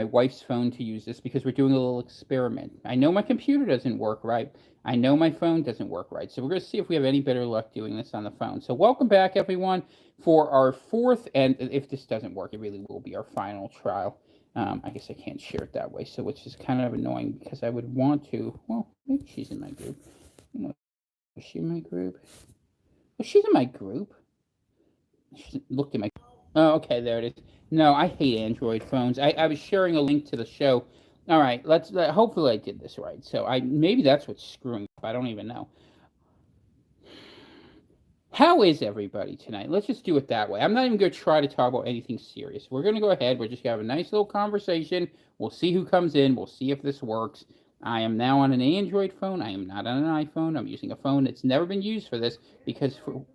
my wife's phone to use this because we're doing a little experiment. I know my computer doesn't work right. I know my phone doesn't work right. So we're going to see if we have any better luck doing this on the phone. So welcome back, everyone, for our fourth, and if this doesn't work, it really will be our final trial. I guess I can't share it that way, so which is kind of annoying because I would want to. Well, maybe she's in my group. You know, is she in my group? Oh, she's in my group. She looked at my. Oh, okay, there it is. No, I hate Android phones. I was sharing a link to the show. All right, let's. Hopefully, I did this right. So I maybe that's what's screwing up. I don't even know. How is everybody tonight? Let's just do it that way. I'm not even going to try to talk about anything serious. We're going to go ahead. We're just going to have a nice little conversation. We'll see who comes in. We'll see if this works. I am now on an Android phone. I am not on an iPhone. I'm using a phone that's never been used for this because for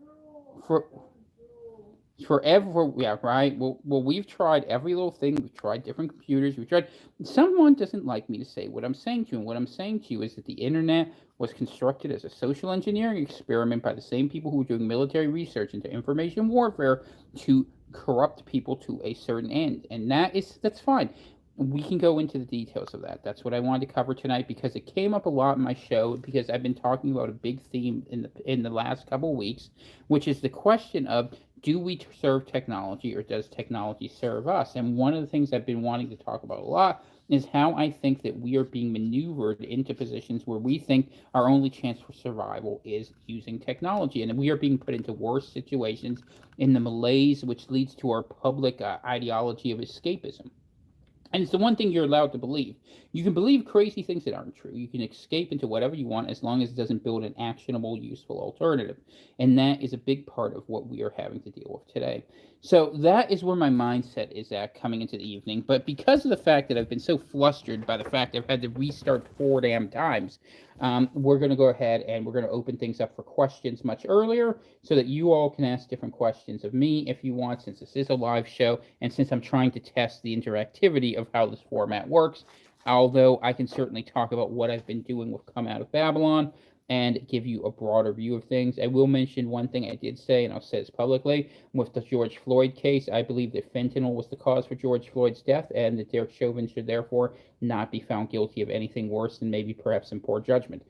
forever, yeah, right. Well, we've tried every little thing. We've tried different computers. We've tried. Someone doesn't like me to say what I'm saying to you, and what I'm saying to you is that the internet was constructed as a social engineering experiment by the same people who were doing military research into information warfare to corrupt people to a certain end, and that's fine. We can go into the details of that. That's what I wanted to cover tonight because it came up a lot in my show because I've been talking about a big theme in the last couple of weeks, which is the question of do we serve technology or does technology serve us? And one of the things I've been wanting to talk about a lot is how I think that we are being maneuvered into positions where we think our only chance for survival is using technology. And we are being put into worse situations in the malaise, which leads to our public ideology of escapism. And it's the one thing you're allowed to believe. You can believe crazy things that aren't true. You can escape into whatever you want as long as it doesn't build an actionable, useful alternative. And that is a big part of what we are having to deal with today. So that is where my mindset is at coming into the evening. But because of the fact that I've been so flustered by the fact I've had to restart four damn times, we're going to go ahead and we're going to open things up for questions much earlier so that you all can ask different questions of me if you want, since this is a live show and since I'm trying to test the interactivity of how this format works. Although I can certainly talk about what I've been doing with Come Out of Babylon and give you a broader view of things. I will mention one thing I did say, and I'll say this publicly. With the George Floyd case, I believe that fentanyl was the cause for George Floyd's death, and that Derek Chauvin should therefore not be found guilty of anything worse than maybe perhaps some poor judgment.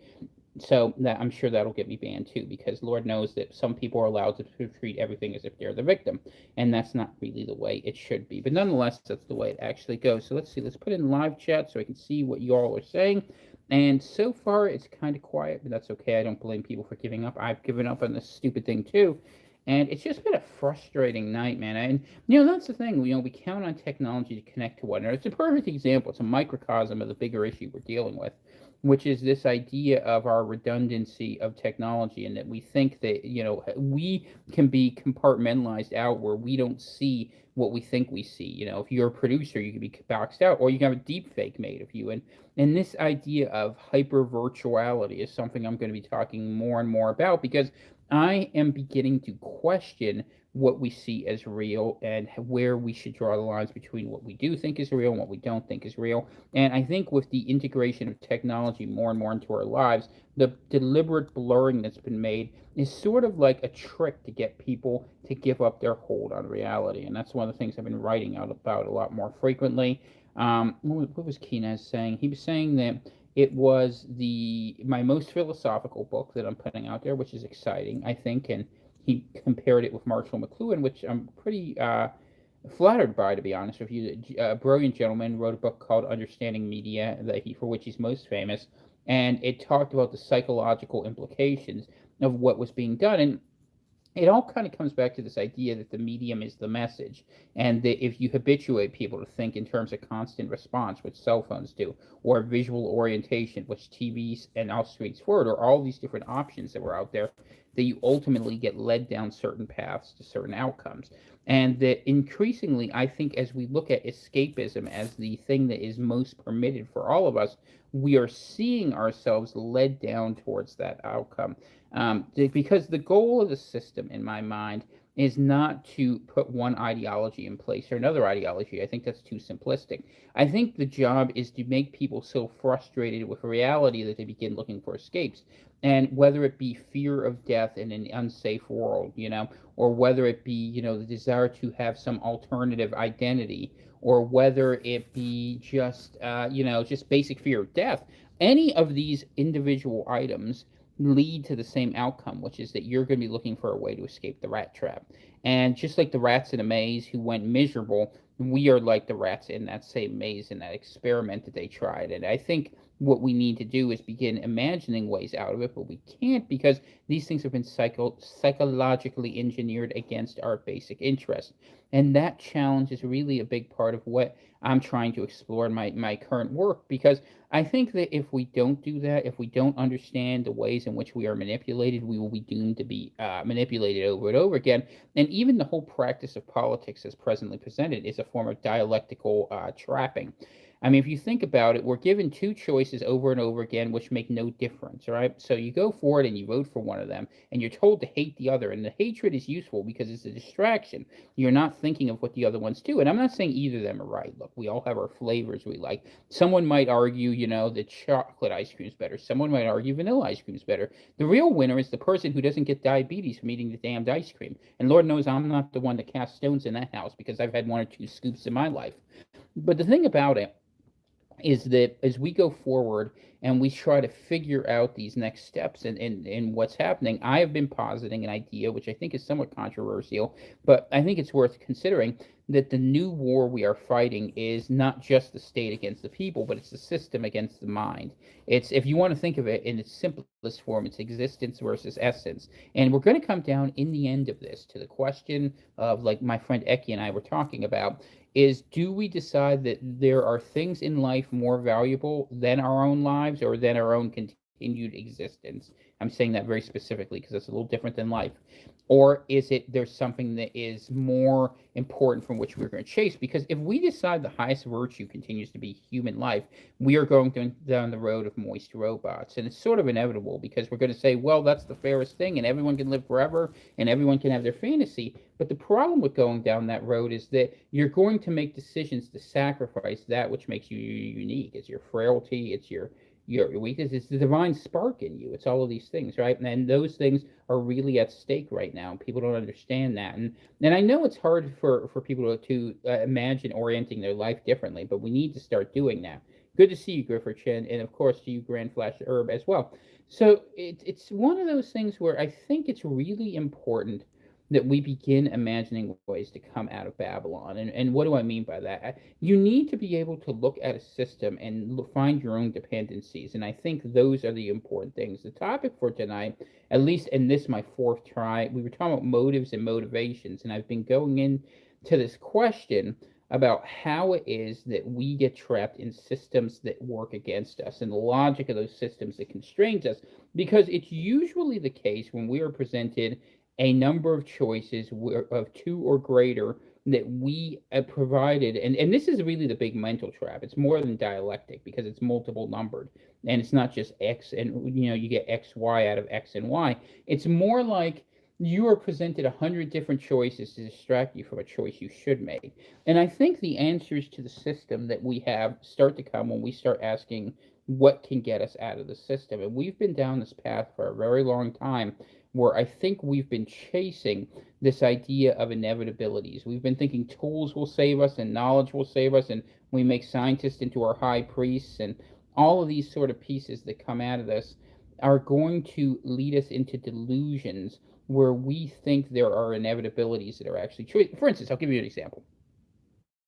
So that I'm sure that'll get me banned too, because Lord knows that some people are allowed to treat everything as if they're the victim, and that's not really the way it should be. But nonetheless, that's the way it actually goes. So let's see. Let's put in live chat so I can see what you all are saying. And so far, it's kind of quiet, but that's okay. I don't blame people for giving up. I've given up on this stupid thing too. And it's just been a frustrating night, man. And, that's the thing. We count on technology to connect to one another. It's a perfect example. It's a microcosm of the bigger issue we're dealing with, which is this idea of our redundancy of technology, and that we think that, we can be compartmentalized out where we don't see what we think we see. If you're a producer, you can be boxed out, or you can have a deep fake made of you. And this idea of hyper virtuality is something I'm going to be talking more and more about because I am beginning to question what we see as real and where we should draw the lines between what we do think is real and what we don't think is real. And I think with the integration of technology more and more into our lives, the deliberate blurring that's been made is sort of like a trick to get people to give up their hold on reality. And that's one of the things I've been writing out about a lot more frequently. What was Keenaz saying? He was saying that it was the my most philosophical book that I'm putting out there, which is exciting, I think, and he compared it with Marshall McLuhan, which I'm pretty flattered by, to be honest with you. A brilliant gentleman wrote a book called Understanding Media, for which he's most famous, and it talked about the psychological implications of what was being done. And it all kind of comes back to this idea that the medium is the message, and that if you habituate people to think in terms of constant response, which cell phones do, or visual orientation, which TVs and all streets forward, or all these different options that were out there, that you ultimately get led down certain paths to certain outcomes. And that increasingly, I think, as we look at escapism as the thing that is most permitted for all of us, we are seeing ourselves led down towards that outcome. Because the goal of the system, in my mind, is not to put one ideology in place or another ideology. I think that's too simplistic. I think the job is to make people so frustrated with reality that they begin looking for escapes. And whether it be fear of death in an unsafe world, or whether it be, the desire to have some alternative identity, or whether it be just, just basic fear of death, any of these individual items lead to the same outcome, which is that you're going to be looking for a way to escape the rat trap. And just like the rats in a maze who went miserable, we are like the rats in that same maze in that experiment that they tried. And I think what we need to do is begin imagining ways out of it, but we can't because these things have been psychologically engineered against our basic interest. And that challenge is really a big part of what I'm trying to explore in my current work, because I think that if we don't do that, if we don't understand the ways in which we are manipulated, we will be doomed to be manipulated over and over again. And even the whole practice of politics, as presently presented, is a form of dialectical trapping. I mean, if you think about it, we're given two choices over and over again, which make no difference, right? So you go for it and you vote for one of them, and you're told to hate the other. And the hatred is useful because it's a distraction. You're not thinking of what the other ones do. And I'm not saying either of them are right. Look, we all have our flavors we like. Someone might argue, that chocolate ice cream is better. Someone might argue vanilla ice cream is better. The real winner is the person who doesn't get diabetes from eating the damned ice cream. And Lord knows I'm not the one to cast stones in that house because I've had one or two scoops in my life. But the thing about it is that as we go forward and we try to figure out these next steps and what's happening, I have been positing an idea, which I think is somewhat controversial, but I think it's worth considering, that the new war we are fighting is not just the state against the people, but it's the system against the mind. It's, if you want to think of it in its simplest form, it's existence versus essence. And we're going to come down in the end of this to the question of, like my friend Eki and I were talking about, is do we decide that there are things in life more valuable than our own lives or than our own continued existence? I'm saying that very specifically because it's a little different than life. Or is it there's something that is more important from which we're going to chase? Because if we decide the highest virtue continues to be human life, we are going down the road of moist robots. And it's sort of inevitable because we're going to say, well, that's the fairest thing and everyone can live forever and everyone can have their fantasy. But the problem with going down that road is that you're going to make decisions to sacrifice that which makes you unique. It's your frailty, it's your weakness, it's the divine spark in you. It's all of these things, right? And those things are really at stake right now. People don't understand that, and I know it's hard for people to imagine orienting their life differently, but we need to start doing that. Good to see you, Griffith Chin, and of course to you, Grand Flash Herb, as well. So it's one of those things where I think it's really important that we begin imagining ways to come out of Babylon. And what do I mean by that? You need to be able to look at a system and find your own dependencies. And I think those are the important things. The topic for tonight, at least in this, my fourth try, we were talking about motives and motivations. And I've been going into this question about how it is that we get trapped in systems that work against us and the logic of those systems that constrains us. Because it's usually the case when we are presented a number of choices of two or greater that we provided. And this is really the big mental trap. It's more than dialectic because it's multiple numbered. And it's not just X and, you get X, Y out of X and Y. It's more like you are presented 100 different choices to distract you from a choice you should make. And I think the answers to the system that we have start to come when we start asking what can get us out of the system. And we've been down this path for a very long time where I think we've been chasing this idea of inevitabilities. We've been thinking tools will save us and knowledge will save us, and we make scientists into our high priests, and all of these sort of pieces that come out of this are going to lead us into delusions where we think there are inevitabilities that are actually true. For instance, I'll give you an example.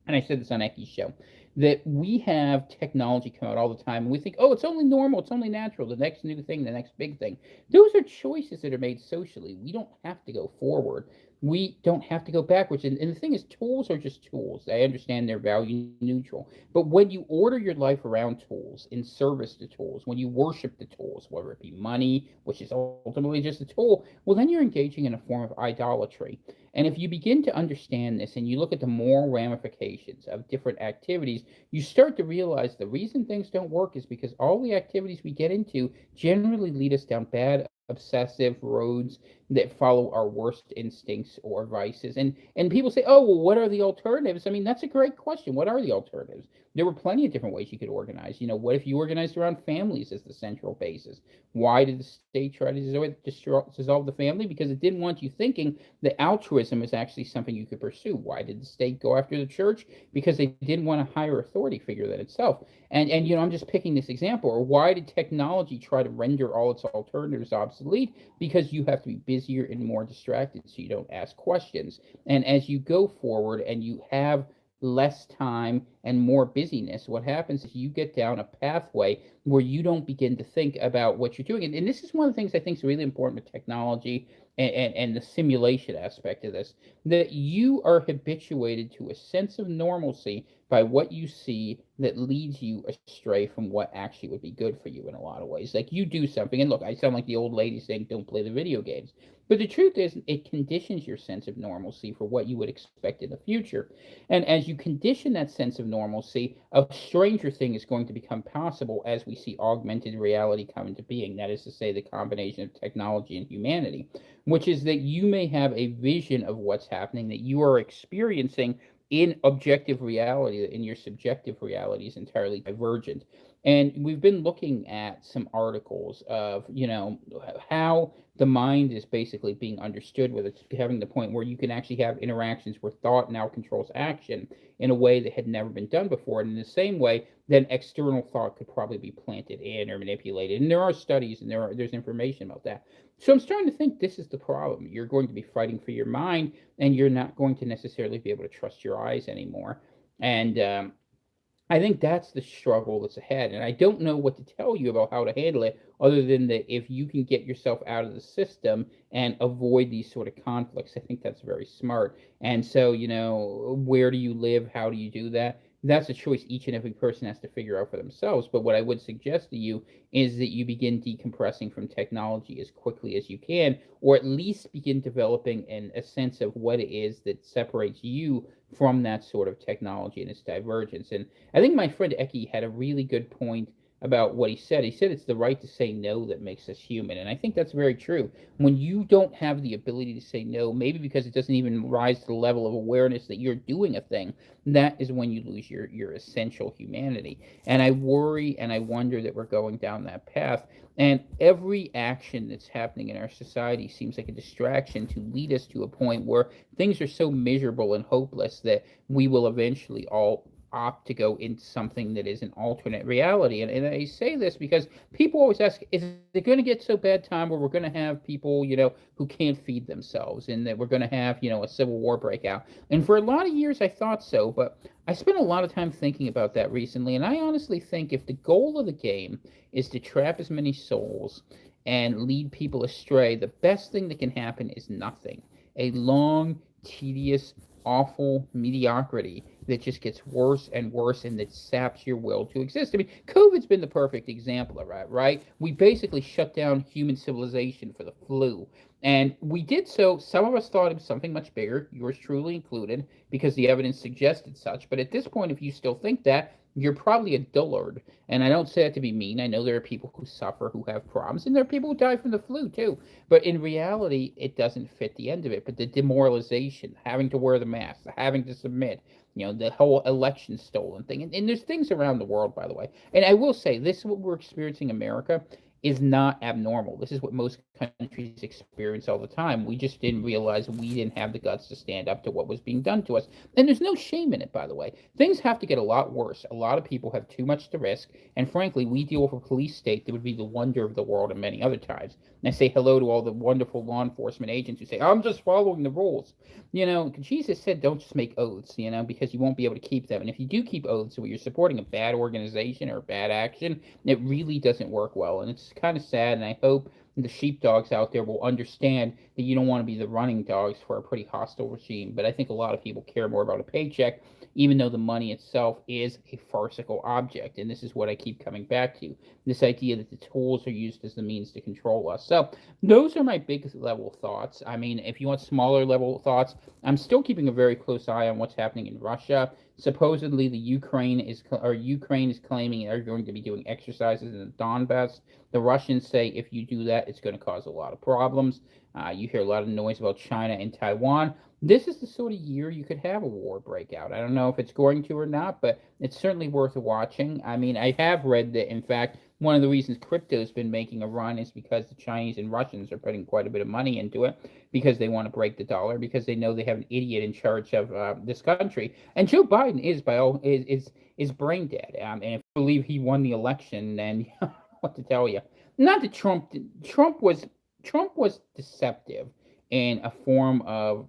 And I said this on Eki's show, that we have technology come out all the time, and we think, oh, it's only normal, it's only natural, the next new thing, the next big thing. Those are choices that are made socially. We don't have to go forward. We don't have to go backwards. And the thing is, tools are just tools. I understand they're value neutral. But when you order your life around tools, in service to tools, when you worship the tools, whether it be money, which is ultimately just a tool, well, then you're engaging in a form of idolatry. And if you begin to understand this and you look at the moral ramifications of different activities, you start to realize the reason things don't work is because all the activities we get into generally lead us down bad, obsessive roads that follow our worst instincts or vices. And people say, oh, well, what are the alternatives? I mean, that's a great question. What are the alternatives? There were plenty of different ways you could organize. What if you organized around families as the central basis? Why did the state try to dissolve the family? Because it didn't want you thinking that altruism is actually something you could pursue. Why did the state go after the church? Because they didn't want a higher authority figure than itself. And I'm just picking this example. Or why did technology try to render all its alternatives obsolete? Because you have to be busier and more distracted, so you don't ask questions. And as you go forward and you have less time and more busyness, what happens is you get down a pathway where you don't begin to think about what you're doing. And this is one of the things I think is really important with technology and the simulation aspect of this, that you are habituated to a sense of normalcy by what you see that leads you astray from what actually would be good for you in a lot of ways. Like you do something, and look, I sound like the old lady saying, don't play the video games. But the truth is, it conditions your sense of normalcy for what you would expect in the future. And as you condition that sense of normalcy, a stranger thing is going to become possible as we see augmented reality come into being. That is to say, the combination of technology and humanity, which is that you may have a vision of what's happening that you are experiencing in objective reality, in your subjective reality is entirely divergent. And we've been looking at some articles of, how the mind is basically being understood, with it's having the point where you can actually have interactions where thought now controls action in a way that had never been done before. And in the same way, then external thought could probably be planted in or manipulated. And there are studies and there's information about that. So I'm starting to think this is the problem. You're going to be fighting for your mind, and you're not going to necessarily be able to trust your eyes anymore. And I think that's the struggle that's ahead. And I don't know what to tell you about how to handle it, other than that if you can get yourself out of the system and avoid these sort of conflicts, I think that's very smart. And so, where do you live? How do you do that? That's a choice each and every person has to figure out for themselves. But what I would suggest to you is that you begin decompressing from technology as quickly as you can, or at least begin developing a sense of what it is that separates you from that sort of technology and its divergence. And I think my friend Eki had a really good point about what he said. He said it's the right to say no that makes us human. And I think that's very true. When you don't have the ability to say no, maybe because it doesn't even rise to the level of awareness that you're doing a thing, that is when you lose your essential humanity. And I worry and I wonder that we're going down that path. And every action that's happening in our society seems like a distraction to lead us to a point where things are so miserable and hopeless that we will eventually all opt to go into something that is an alternate reality. And I say this because people always ask, is it going to get so bad time where we're going to have people, who can't feed themselves, and that we're going to have, a civil war break out? And for a lot of years, I thought so, but I spent a lot of time thinking about that recently. And I honestly think if the goal of the game is to trap as many souls and lead people astray, the best thing that can happen is nothing. A long, tedious, awful mediocrity that just gets worse and worse, and that saps your will to exist. I mean, COVID's been the perfect example of that, right? We basically shut down human civilization for the flu. And we did so, some of us thought it was something much bigger, yours truly included, because the evidence suggested such. But at this point, if you still think that, you're probably a dullard. And I don't say that to be mean. I know there are people who suffer, who have problems, and there are people who die from the flu too. But in reality, it doesn't fit the end of it. But the demoralization, having to wear the mask, having to submit, the whole election stolen thing. And there's things around the world, by the way. And I will say, this is what we're experiencing in America is not abnormal. This is what most countries experience all the time. We just didn't realize we didn't have the guts to stand up to what was being done to us. And there's no shame in it, by the way. Things have to get a lot worse. A lot of people have too much to risk. And frankly, we deal with a police state that would be the wonder of the world in many other times. And I say hello to all the wonderful law enforcement agents who say, I'm just following the rules. Jesus said, don't just make oaths, because you won't be able to keep them. And if you do keep oaths where you're supporting a bad organization or a bad action, it really doesn't work well. And it's kind of sad, and I hope the sheepdogs out there will understand that you don't want to be the running dogs for a pretty hostile regime. But I think a lot of people care more about a paycheck, even though the money itself is a farcical object. And this is what I keep coming back to, this idea that the tools are used as the means to control us. So those are my big level thoughts. I mean, if you want smaller level thoughts, I'm still keeping a very close eye on what's happening in Russia. Supposedly, Ukraine is claiming they're going to be doing exercises in the Donbass. The Russians say if you do that, it's going to cause a lot of problems. You hear a lot of noise about China and Taiwan. This is the sort of year you could have a war break out. I don't know if it's going to or not, but it's certainly worth watching. I mean, I have read that, in fact, one of the reasons crypto's been making a run is because the Chinese and Russians are putting quite a bit of money into it because they want to break the dollar, because they know they have an idiot in charge of this country. And Joe Biden is is brain dead. And if you believe he won the election, then what to tell you? Not that Trump was deceptive in a form of,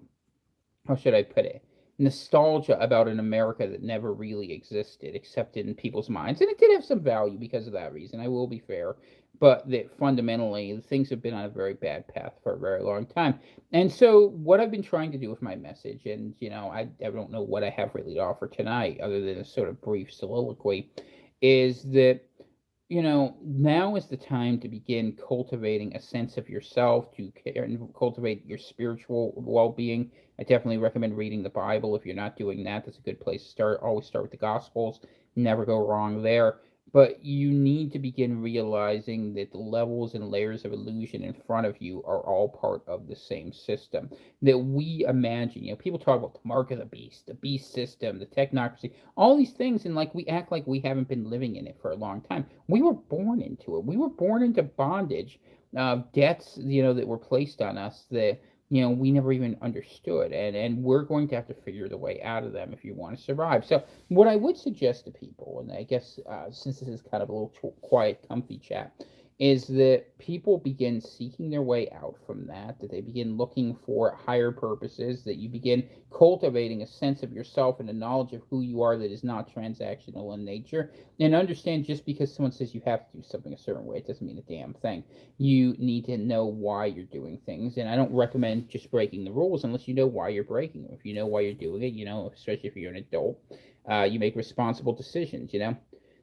how should I put it, nostalgia about an America that never really existed except in people's minds. And it did have some value because of that reason, I will be fair. But that fundamentally, things have been on a very bad path for a very long time. And so, what I've been trying to do with my message, and I don't know what I have really to offer tonight other than a sort of brief soliloquy, is that now is the time to begin cultivating a sense of yourself, to care and cultivate your spiritual well-being. I definitely recommend reading the Bible. If you're not doing that, that's a good place to start. Always start with the Gospels. Never go wrong there. But you need to begin realizing that the levels and layers of illusion in front of you are all part of the same system. That we imagine, people talk about the mark of the beast system, the technocracy, all these things, and like we act like we haven't been living in it for a long time. We were born into it. We were born into bondage, debts, that were placed on us that we never even understood, and we're going to have to figure the way out of them if you want to survive. So, what I would suggest to people, and I guess since this is kind of a little quiet, comfy chat, is that people begin seeking their way out from that they begin looking for higher purposes, that you begin cultivating a sense of yourself and a knowledge of who you are that is not transactional in nature, and understand just because someone says you have to do something a certain way, it doesn't mean a damn thing. You need to know why you're doing things, and I don't recommend just breaking the rules unless you know why you're breaking them. If you know why you're doing it, especially if you're an adult, you make responsible decisions.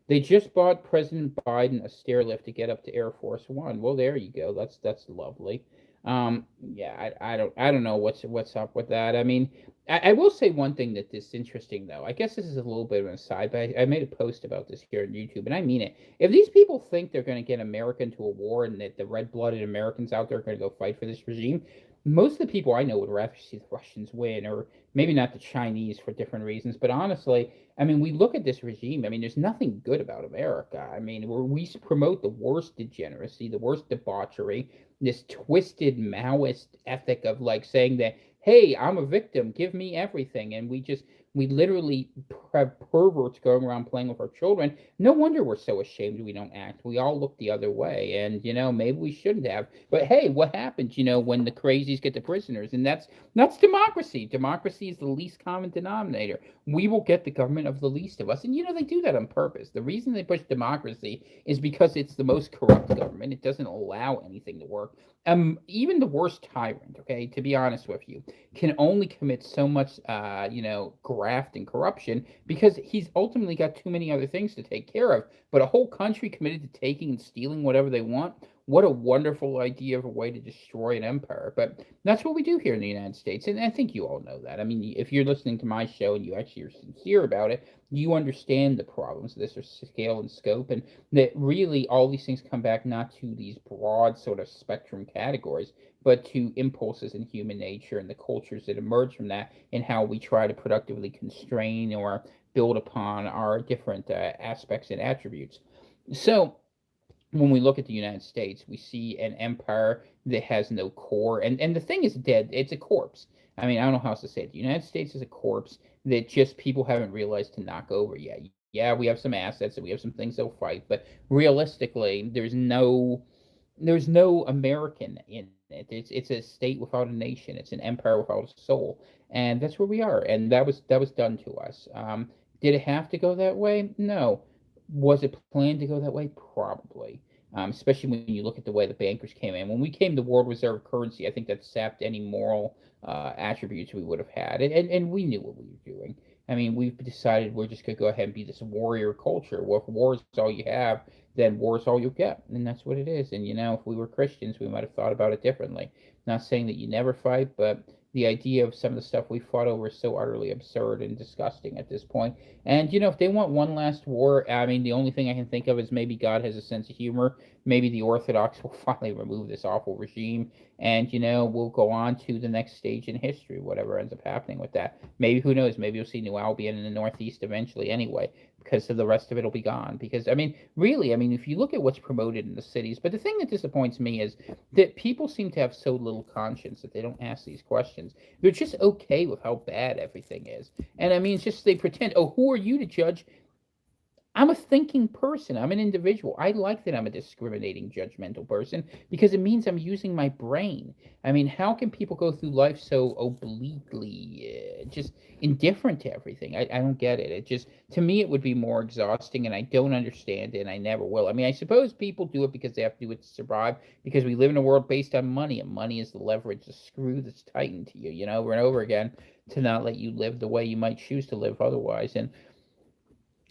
They just bought President Biden a stair lift to get up to Air Force One. Well, there you go. That's lovely. Yeah, I don't know what's up with that. I mean, I will say one thing that is interesting though. I guess this is a little bit of an aside, but I made a post about this here on YouTube, and I mean it. If these people think they're going to get America into a war and that the red-blooded Americans out there are going to go fight for this regime, most of the people I know would rather see the Russians win, or maybe not the Chinese for different reasons. But honestly, I mean, we look at this regime. I mean, there's nothing good about America. I mean, we promote the worst degeneracy, the worst debauchery, this twisted Maoist ethic of like saying that, hey, I'm a victim, give me everything, and we literally have perverts going around playing with our children. No wonder we're so ashamed we don't act. We all look the other way, and maybe we shouldn't have. But hey, what happens? When the crazies get the prisoners, and that's democracy. Democracy is the least common denominator. We will get the government of the least of us, and they do that on purpose. The reason they push democracy is because it's the most corrupt government. It doesn't allow anything to work. Even the worst tyrant, okay, to be honest with you, can only commit so much, graft and corruption because he's ultimately got too many other things to take care of. But a whole country committed to taking and stealing whatever they want, what a wonderful idea of a way to destroy an empire. But that's what we do here in the United States, and I think you all know that. I mean, if you're listening to my show and you actually are sincere about it, you understand the problems of this, or scale and scope, and that really all these things come back not to these broad sort of spectrum categories, but to impulses in human nature and the cultures that emerge from that, and how we try to productively constrain or build upon our different aspects and attributes. So, when we look at the United States, we see an empire that has no core, and the thing is dead. It's a corpse. I mean, I don't know how else to say it. The United States is a corpse that just people haven't realized to knock over yet. Yeah, we have some assets and we have some things they'll fight, but realistically, there's no American in it. It's a state without a nation. It's an empire without a soul, and that's where we are. And that was done to us. Did it have to go that way? No. Was it planned to go that way? Probably. Especially when you look at the way the bankers came in. When we came to world reserve currency, I think that sapped any moral attributes we would have had. And we knew what we were doing. I mean, we've decided we're just going to go ahead and be this warrior culture. Well, if war is all you have, then war is all you'll get. And that's what it is. And, if we were Christians, we might have thought about it differently. Not saying that you never fight, but, the idea of some of the stuff we fought over is so utterly absurd and disgusting at this point. And, if they want one last war, I mean, the only thing I can think of is maybe God has a sense of humor. Maybe the Orthodox will finally remove this awful regime, and, we'll go on to the next stage in history, whatever ends up happening with that. Maybe, who knows, maybe you'll see New Albion in the Northeast eventually anyway, because the rest of it will be gone. Because, I mean, really, I mean, if you look at what's promoted in the cities, but the thing that disappoints me is that people seem to have so little conscience that they don't ask these questions. They're just okay with how bad everything is. And I mean, it's just they pretend, oh, who are you to judge? I'm a thinking person. I'm an individual. I like that I'm a discriminating, judgmental person because it means I'm using my brain. I mean, how can people go through life so obliquely, just indifferent to everything? I don't get it. It just, to me, it would be more exhausting, and I don't understand it, and I never will. I mean, I suppose people do it because they have to do it to survive, because we live in a world based on money, and money is the leverage, the screw that's tightened to you, over and over again, to not let you live the way you might choose to live otherwise. And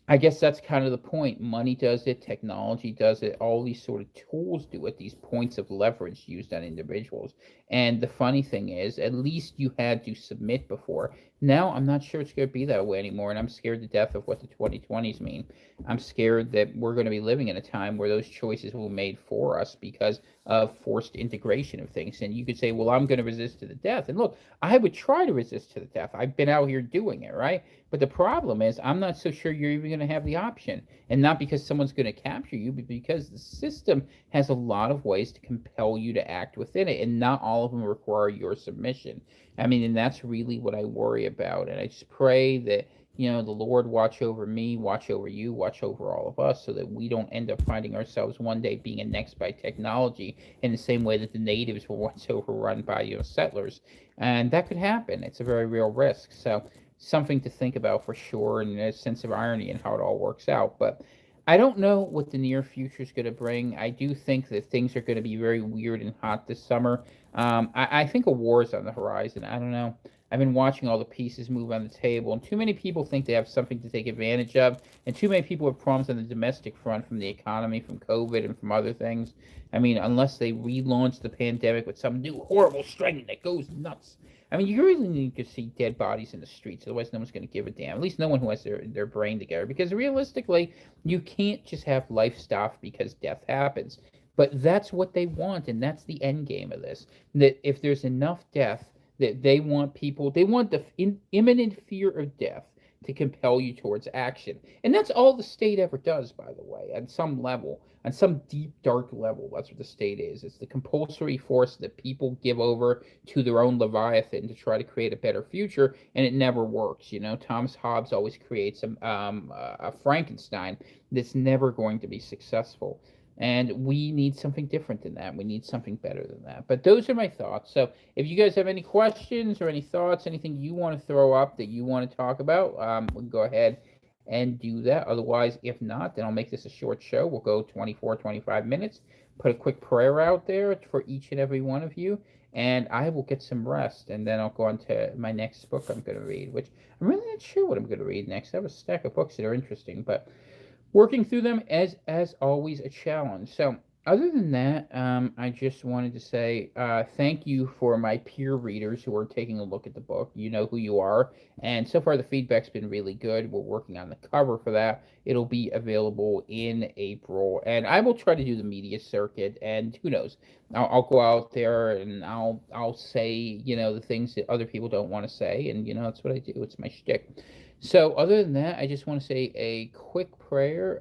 I guess that's kind of the point. Money does it, technology does it, all these sort of tools do it, these points of leverage used on individuals. And the funny thing is, at least you had to submit before. Now I'm not sure it's going to be that way anymore, and I'm scared to death of what the 2020s mean. I'm scared that we're going to be living in a time where those choices will be made for us because of forced integration of things. And you could say, well, I'm going to resist to the death. And look, I would try to resist to the death. I've been out here doing it, right? But the problem is, I'm not so sure you're even going to have the option. And not because someone's going to capture you, but because the system has a lot of ways to compel you to act within it, and not all of them require your submission. I mean, and that's really what I worry about. And I just pray that, the Lord watch over me, watch over you, watch over all of us, so that we don't end up finding ourselves one day being annexed by technology in the same way that the natives were once overrun by, settlers. And that could happen. It's a very real risk. So, something to think about for sure, and a sense of irony in how it all works out. But I don't know what the near future is going to bring. I do think that things are going to be very weird and hot this summer. I think a war is on the horizon. I don't know. I've been watching all the pieces move on the table, and too many people think they have something to take advantage of, and too many people have problems on the domestic front, from the economy, from COVID, and from other things. I mean, unless they relaunch the pandemic with some new horrible strain that goes nuts. I mean, you really need to see dead bodies in the streets, otherwise no one's going to give a damn. At least no one who has their brain together. Because realistically, you can't just have life stop because death happens. But that's what they want, and that's the end game of this. That if there's enough death, that they want the imminent fear of death to compel you towards action. And that's all the state ever does, by the way, on some level, on some deep, dark level. That's what the state is. It's the compulsory force that people give over to their own Leviathan to try to create a better future, and it never works. Thomas Hobbes always creates a Frankenstein that's never going to be successful. And we need something different than that. We need something better than that. But those are my thoughts. So if you guys have any questions or any thoughts, anything you want to throw up that you want to talk about, we can go ahead and do that. Otherwise, if not, then I'll make this a short show. We'll go 24, 25 minutes. Put a quick prayer out there for each and every one of you. And I will get some rest. And then I'll go on to my next book I'm going to read, which I'm really not sure what I'm going to read next. I have a stack of books that are interesting, but working through them as always a challenge. So other than that, I just wanted to say thank you for my peer readers who are taking a look at the book. You know who you are, and so far the feedback's been really good. We're working on the cover for that. It'll be available in April, and I will try to do the media circuit. And who knows, I'll go out there and I'll say the things that other people don't want to say, and that's what I do. It's my shtick. So, other than that, I just want to say a quick prayer.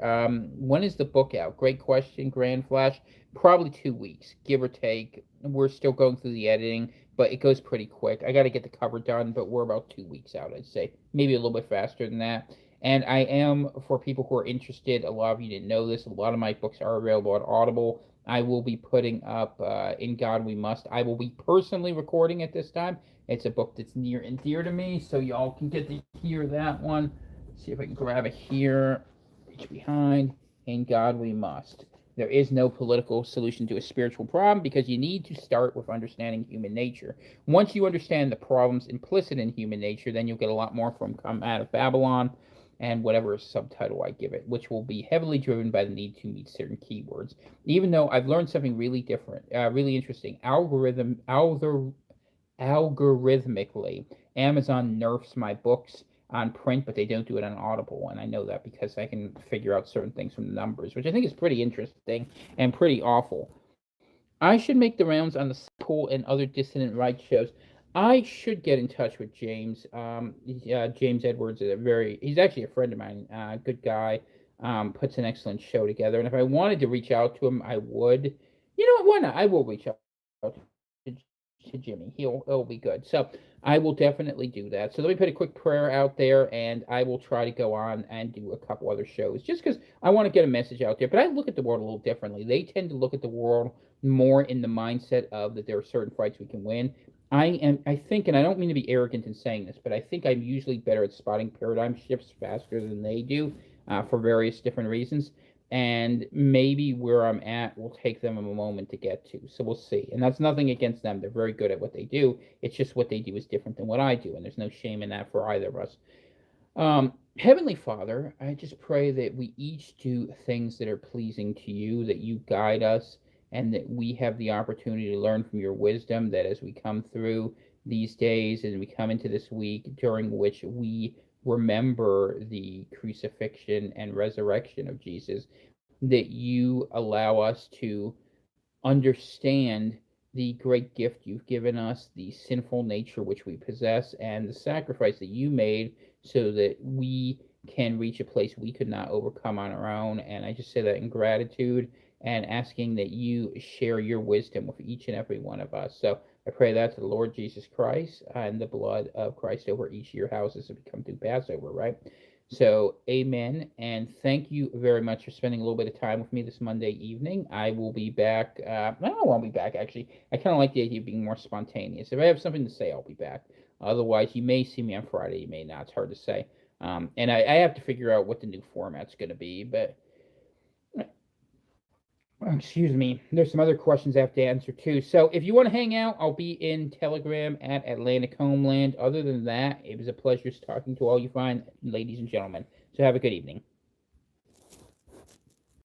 When is the book out? Great question, Grand Flash. Probably 2 weeks, give or take. We're still going through the editing, but it goes pretty quick. I got to get the cover done, but we're about 2 weeks out, I'd say. Maybe a little bit faster than that. And I am, for people who are interested, a lot of you didn't know this, a lot of my books are available on Audible. I will be putting up In God We Must. I will be personally recording it this time. It's a book that's near and dear to me, so y'all can get to hear that one. See if I can grab it here. Reach behind. In God We Must. There is no political solution to a spiritual problem, because you need to start with understanding human nature. Once you understand the problems implicit in human nature, then you'll get a lot more from Come Out of Babylon and whatever subtitle I give it, which will be heavily driven by the need to meet certain keywords. Even though I've learned something really different, really interesting. algorithmically. Amazon nerfs my books on print, but they don't do it on Audible, and I know that because I can figure out certain things from the numbers, which I think is pretty interesting and pretty awful. I should make the rounds on the pool and other Dissident Right shows. I should get in touch with James. James Edwards is he's actually a friend of mine. Good guy. Puts an excellent show together. And if I wanted to reach out to him, I would. You know what? Why not? I will reach out to Jimmy. He'll be good. So I will definitely do that. So let me put a quick prayer out there, and I will try to go on and do a couple other shows just because I want to get a message out there. But I look at the world a little differently. They tend to look at the world more in the mindset of that there are certain fights we can win. I think, and I don't mean to be arrogant in saying this, but I think I'm usually better at spotting paradigm shifts faster than they do, for various different reasons. And maybe where I'm at will take them a moment to get to. So we'll see. And that's nothing against them. They're very good at what they do. It's just what they do is different than what I do. And there's no shame in that for either of us. Heavenly Father, I just pray that we each do things that are pleasing to you, that you guide us, and that we have the opportunity to learn from your wisdom, that as we come through these days and we come into this week during which we remember the crucifixion and resurrection of Jesus, that you allow us to understand the great gift you've given us, the sinful nature which we possess, and the sacrifice that you made so that we can reach a place we could not overcome on our own. And I just say that in gratitude and asking that you share your wisdom with each and every one of us. So I pray that to the Lord Jesus Christ and the blood of Christ over each of your houses as we come through Passover, right? So, amen. And thank you very much for spending a little bit of time with me this Monday evening. I will be back. I won't be back, actually. I kind of like the idea of being more spontaneous. If I have something to say, I'll be back. Otherwise, you may see me on Friday. You may not. It's hard to say. And I have to figure out what the new format's going to be. But excuse me, there's some other questions I have to answer too. So if you want to hang out, I'll be in Telegram at Atlantic Homeland. Other than that, it was a pleasure talking to all you fine ladies and gentlemen. So have a good evening.